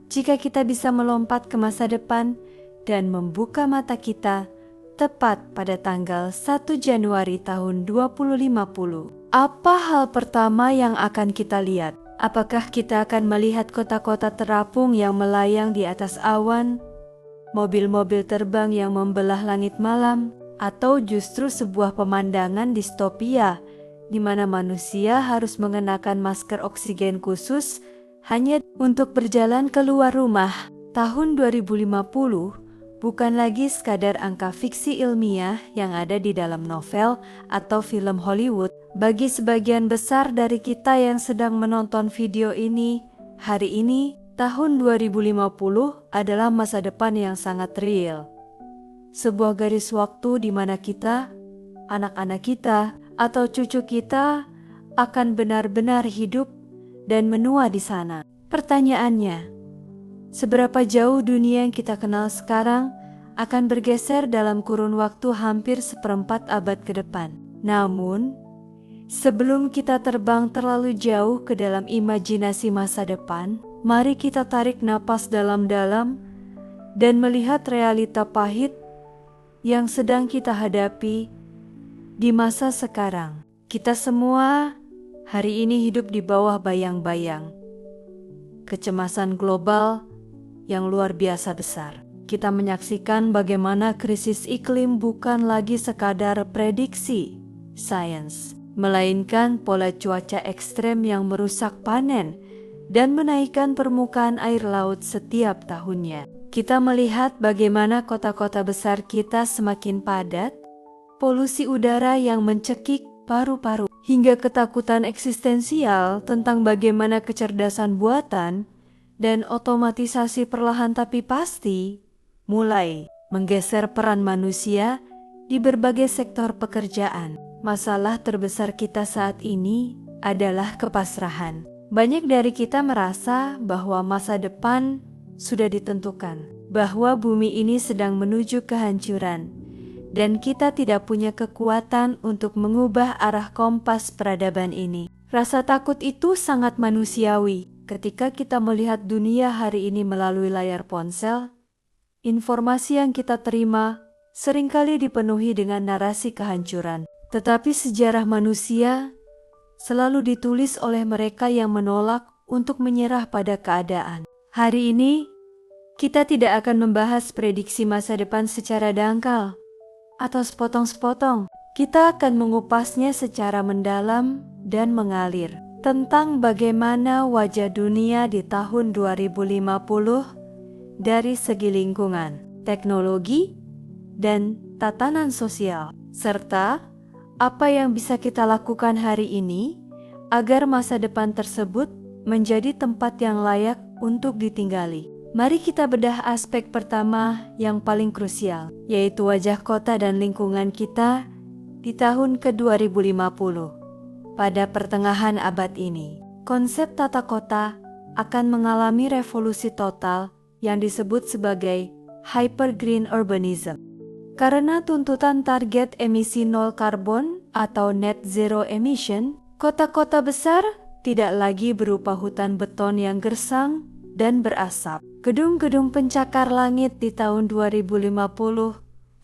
jika kita bisa melompat ke masa depan dan membuka mata kita tepat pada tanggal 1 Januari tahun 2050. Apa hal pertama yang akan kita lihat? Apakah kita akan melihat kota-kota terapung yang melayang di atas awan, mobil-mobil terbang yang membelah langit malam, atau justru sebuah pemandangan distopia di mana manusia harus mengenakan masker oksigen khusus hanya untuk berjalan keluar rumah? Tahun 2050 bukan lagi sekadar angka fiksi ilmiah yang ada di dalam novel atau film Hollywood. Bagi sebagian besar dari kita yang sedang menonton video ini, hari ini, tahun 2050 adalah masa depan yang sangat real. Sebuah garis waktu di mana kita, anak-anak kita, atau cucu kita akan benar-benar hidup dan menua di sana. Pertanyaannya, seberapa jauh dunia yang kita kenal sekarang akan bergeser dalam kurun waktu hampir seperempat abad ke depan? Namun, sebelum kita terbang terlalu jauh ke dalam imajinasi masa depan, mari kita tarik napas dalam-dalam dan melihat realita pahit yang sedang kita hadapi di masa sekarang. Kita semua hari ini hidup di bawah bayang-bayang kecemasan global yang luar biasa besar. Kita menyaksikan bagaimana krisis iklim bukan lagi sekadar prediksi sains, melainkan pola cuaca ekstrem yang merusak panen dan menaikkan permukaan air laut setiap tahunnya. Kita melihat bagaimana kota-kota besar kita semakin padat, polusi udara yang mencekik paru-paru, hingga ketakutan eksistensial tentang bagaimana kecerdasan buatan dan otomatisasi perlahan tapi pasti mulai menggeser peran manusia di berbagai sektor pekerjaan. Masalah terbesar kita saat ini adalah kepasrahan. Banyak dari kita merasa bahwa masa depan sudah ditentukan, bahwa bumi ini sedang menuju kehancuran, dan kita tidak punya kekuatan untuk mengubah arah kompas peradaban ini. Rasa takut itu sangat manusiawi. Ketika kita melihat dunia hari ini melalui layar ponsel, informasi yang kita terima seringkali dipenuhi dengan narasi kehancuran. Tetapi sejarah manusia selalu ditulis oleh mereka yang menolak untuk menyerah pada keadaan. Hari ini, kita tidak akan membahas prediksi masa depan secara dangkal atau sepotong-sepotong. Kita akan mengupasnya secara mendalam dan mengalir tentang bagaimana wajah dunia di tahun 2050 dari segi lingkungan, teknologi, dan tatanan sosial, serta apa yang bisa kita lakukan hari ini agar masa depan tersebut menjadi tempat yang layak untuk ditinggali. Mari kita bedah aspek pertama yang paling krusial, yaitu wajah kota dan lingkungan kita di tahun ke-2050. Pada pertengahan abad ini, konsep tata kota akan mengalami revolusi total yang disebut sebagai hyper-green urbanism. Karena tuntutan target emisi nol karbon atau net zero emission, kota-kota besar tidak lagi berupa hutan beton yang gersang dan berasap. Gedung-gedung pencakar langit di tahun 2050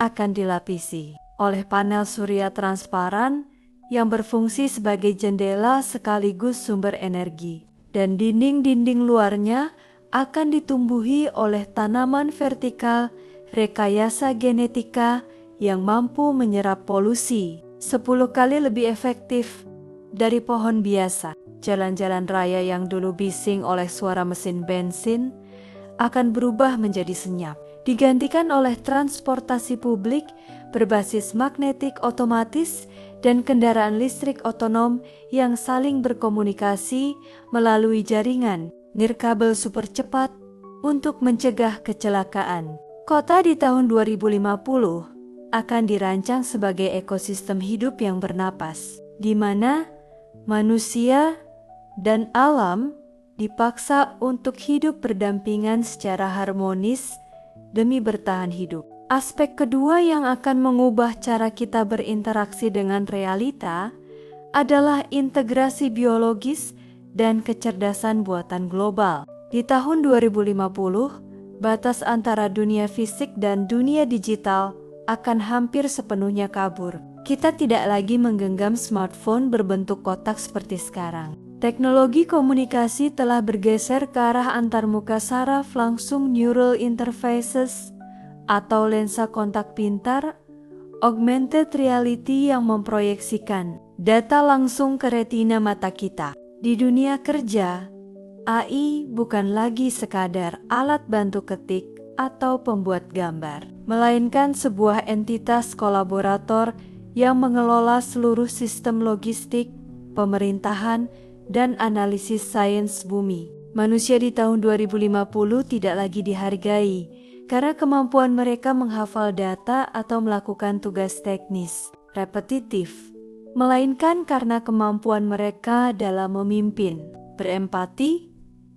akan dilapisi oleh panel surya transparan yang berfungsi sebagai jendela sekaligus sumber energi, dan dinding-dinding luarnya akan ditumbuhi oleh tanaman vertikal rekayasa genetika yang mampu menyerap polusi 10 kali lebih efektif dari pohon biasa. Jalan-jalan raya yang dulu bising oleh suara mesin bensin akan berubah menjadi senyap, digantikan oleh transportasi publik berbasis magnetik otomatis dan kendaraan listrik otonom yang saling berkomunikasi melalui jaringan nirkabel super cepat untuk mencegah kecelakaan. Kota di tahun 2050 akan dirancang sebagai ekosistem hidup yang bernapas, di mana manusia dan alam dipaksa untuk hidup berdampingan secara harmonis demi bertahan hidup. Aspek kedua yang akan mengubah cara kita berinteraksi dengan realita adalah integrasi biologis dan kecerdasan buatan global. Di tahun 2050, batas antara dunia fisik dan dunia digital akan hampir sepenuhnya kabur. Kita tidak lagi menggenggam smartphone berbentuk kotak seperti sekarang. Teknologi komunikasi telah bergeser ke arah antarmuka saraf langsung neural interfaces atau lensa kontak pintar, augmented reality yang memproyeksikan data langsung ke retina mata kita. Di dunia kerja, AI bukan lagi sekadar alat bantu ketik atau pembuat gambar, melainkan sebuah entitas kolaborator yang mengelola seluruh sistem logistik, pemerintahan, dan analisis sains bumi. Manusia di tahun 2050 tidak lagi dihargai karena kemampuan mereka menghafal data atau melakukan tugas teknis repetitif, melainkan karena kemampuan mereka dalam memimpin, berempati,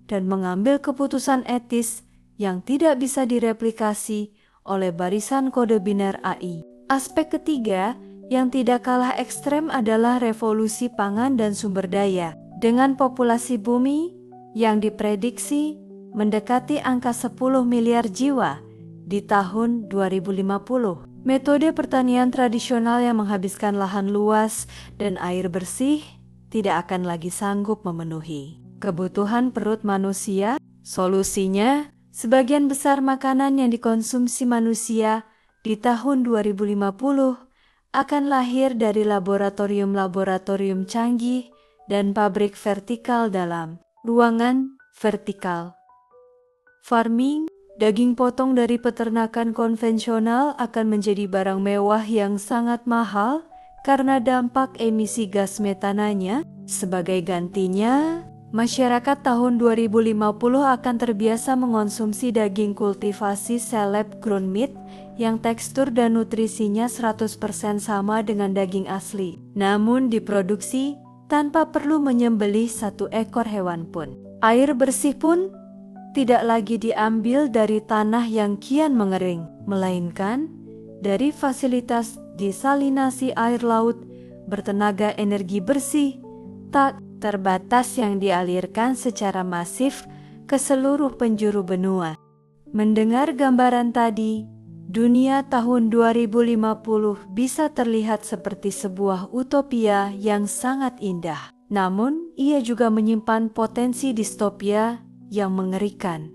dan mengambil keputusan etis yang tidak bisa direplikasi oleh barisan kode biner AI. Aspek ketiga yang tidak kalah ekstrem adalah revolusi pangan dan sumber daya. Dengan populasi bumi yang diprediksi mendekati angka 10 miliar jiwa di tahun 2050, metode pertanian tradisional yang menghabiskan lahan luas dan air bersih tidak akan lagi sanggup memenuhi kebutuhan perut manusia. Solusinya, sebagian besar makanan yang dikonsumsi manusia di tahun 2050 akan lahir dari laboratorium-laboratorium canggih dan pabrik vertikal dalam ruangan vertikal. Farming, daging potong dari peternakan konvensional akan menjadi barang mewah yang sangat mahal karena dampak emisi gas metananya. Sebagai gantinya, masyarakat tahun 2050 akan terbiasa mengonsumsi daging kultivasi seleb ground meat yang tekstur dan nutrisinya 100% sama dengan daging asli, namun diproduksi tanpa perlu menyembelih satu ekor hewan pun. Air bersih pun tidak lagi diambil dari tanah yang kian mengering, melainkan dari fasilitas desalinasi air laut bertenaga energi bersih tak terbatas yang dialirkan secara masif ke seluruh penjuru benua. Mendengar gambaran tadi, dunia tahun 2050 bisa terlihat seperti sebuah utopia yang sangat indah. Namun, ia juga menyimpan potensi distopia yang mengerikan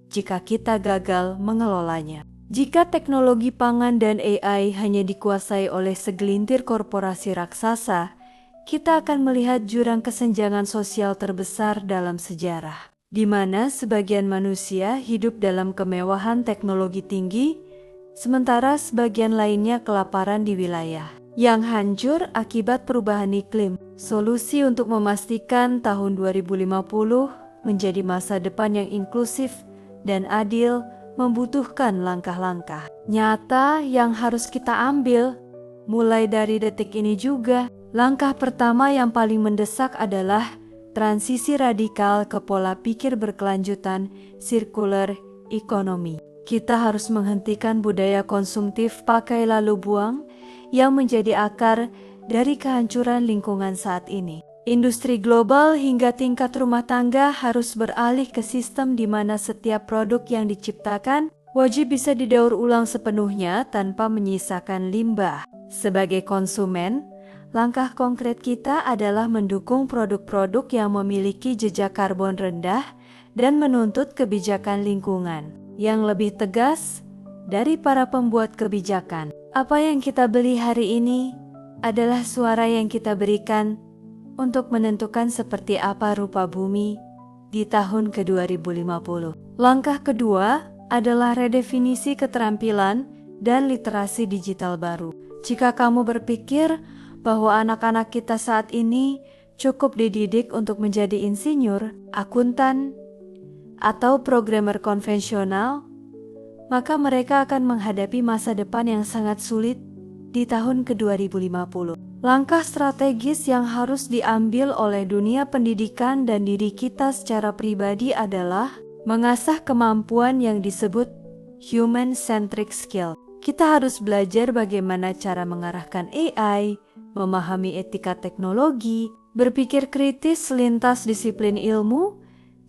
jika kita gagal mengelolanya. Jika teknologi pangan dan AI hanya dikuasai oleh segelintir korporasi raksasa, kita akan melihat jurang kesenjangan sosial terbesar dalam sejarah, di mana sebagian manusia hidup dalam kemewahan teknologi tinggi, sementara sebagian lainnya kelaparan di wilayah yang hancur akibat perubahan iklim. Solusi untuk memastikan tahun 2050 menjadi masa depan yang inklusif dan adil membutuhkan langkah-langkah nyata yang harus kita ambil mulai dari detik ini juga. Langkah pertama yang paling mendesak adalah transisi radikal ke pola pikir berkelanjutan circular economy. Kita harus menghentikan budaya konsumtif pakai lalu buang yang menjadi akar dari kehancuran lingkungan saat ini. Industri global hingga tingkat rumah tangga harus beralih ke sistem di mana setiap produk yang diciptakan wajib bisa didaur ulang sepenuhnya tanpa menyisakan limbah. Sebagai konsumen, langkah konkret kita adalah mendukung produk-produk yang memiliki jejak karbon rendah dan menuntut kebijakan lingkungan yang lebih tegas dari para pembuat kebijakan. Apa yang kita beli hari ini adalah suara yang kita berikan untuk menentukan seperti apa rupa bumi di tahun ke-2050. Langkah kedua adalah redefinisi keterampilan dan literasi digital baru. Jika kamu berpikir bahwa anak-anak kita saat ini cukup dididik untuk menjadi insinyur, akuntan, atau programmer konvensional, maka mereka akan menghadapi masa depan yang sangat sulit di tahun ke-2050. Langkah strategis yang harus diambil oleh dunia pendidikan dan diri kita secara pribadi adalah mengasah kemampuan yang disebut human-centric skill. Kita harus belajar bagaimana cara mengarahkan AI, memahami etika teknologi, berpikir kritis lintas disiplin ilmu,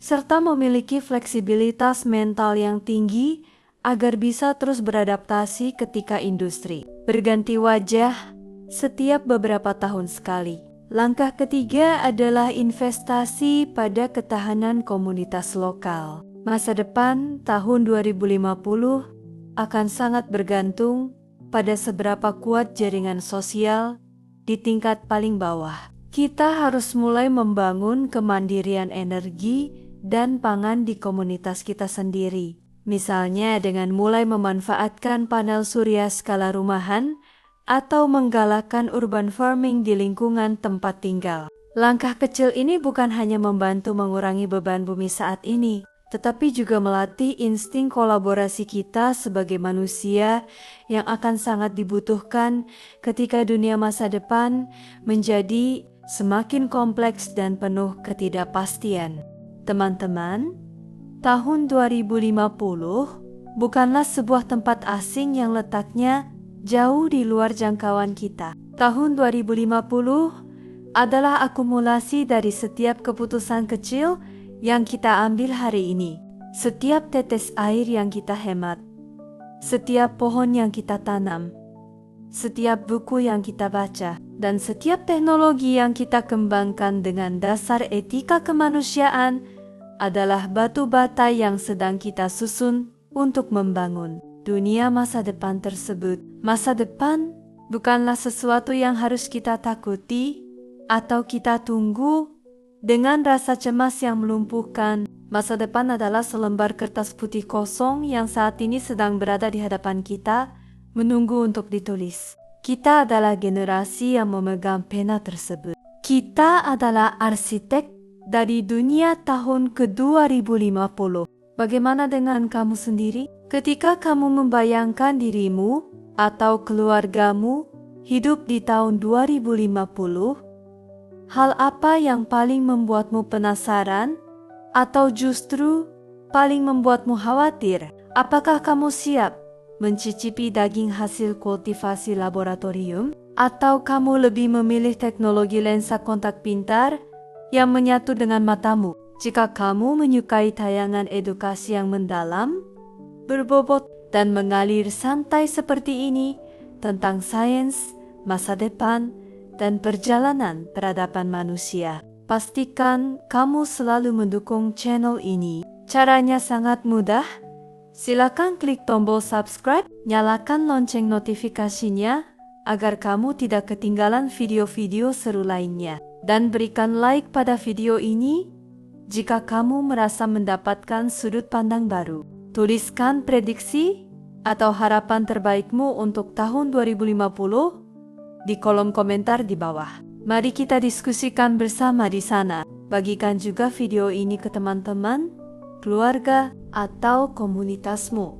serta memiliki fleksibilitas mental yang tinggi agar bisa terus beradaptasi ketika industri berganti wajah setiap beberapa tahun sekali. Langkah ketiga adalah investasi pada ketahanan komunitas lokal. Masa depan tahun 2050 akan sangat bergantung pada seberapa kuat jaringan sosial di tingkat paling bawah. Kita harus mulai membangun kemandirian energi dan pangan di komunitas kita sendiri. Misalnya dengan mulai memanfaatkan panel surya skala rumahan atau menggalakkan urban farming di lingkungan tempat tinggal. Langkah kecil ini bukan hanya membantu mengurangi beban bumi saat ini, tetapi juga melatih insting kolaborasi kita sebagai manusia yang akan sangat dibutuhkan ketika dunia masa depan menjadi semakin kompleks dan penuh ketidakpastian. Teman-teman, tahun 2050 bukanlah sebuah tempat asing yang letaknya jauh di luar jangkauan kita. Tahun 2050 adalah akumulasi dari setiap keputusan kecil yang kita ambil hari ini. Setiap tetes air yang kita hemat, setiap pohon yang kita tanam, setiap buku yang kita baca, dan setiap teknologi yang kita kembangkan dengan dasar etika kemanusiaan adalah batu bata yang sedang kita susun untuk membangun dunia masa depan tersebut. Masa depan bukanlah sesuatu yang harus kita takuti atau kita tunggu dengan rasa cemas yang melumpuhkan. Masa depan adalah selembar kertas putih kosong yang saat ini sedang berada di hadapan kita, menunggu untuk ditulis. Kita adalah generasi yang memegang pena tersebut. Kita adalah arsitek dari dunia tahun ke-2050. Bagaimana dengan kamu sendiri? Ketika kamu membayangkan dirimu atau keluargamu hidup di tahun 2050, hal apa yang paling membuatmu penasaran atau justru paling membuatmu khawatir? Apakah kamu siap mencicipi daging hasil kultivasi laboratorium? Atau kamu lebih memilih teknologi lensa kontak pintar yang menyatu dengan matamu? Jika kamu menyukai tayangan edukasi yang mendalam, berbobot, dan mengalir santai seperti ini tentang sains, masa depan, dan perjalanan peradaban manusia, pastikan kamu selalu mendukung channel ini. Caranya sangat mudah. Silakan klik tombol subscribe, nyalakan lonceng notifikasinya agar kamu tidak ketinggalan video-video seru lainnya. Dan berikan like pada video ini jika kamu merasa mendapatkan sudut pandang baru. Tuliskan prediksi atau harapan terbaikmu untuk tahun 2050 di kolom komentar di bawah. Mari kita diskusikan bersama di sana. Bagikan juga video ini ke teman-teman, keluarga, atau komunitasmu,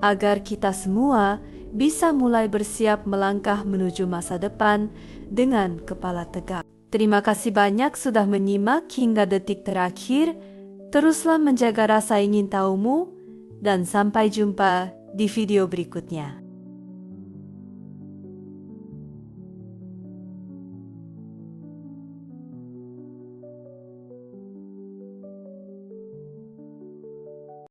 agar kita semua bisa mulai bersiap melangkah menuju masa depan dengan kepala tegak. Terima kasih banyak sudah menyimak hingga detik terakhir. Teruslah menjaga rasa ingin tahumu, dan sampai jumpa di video berikutnya.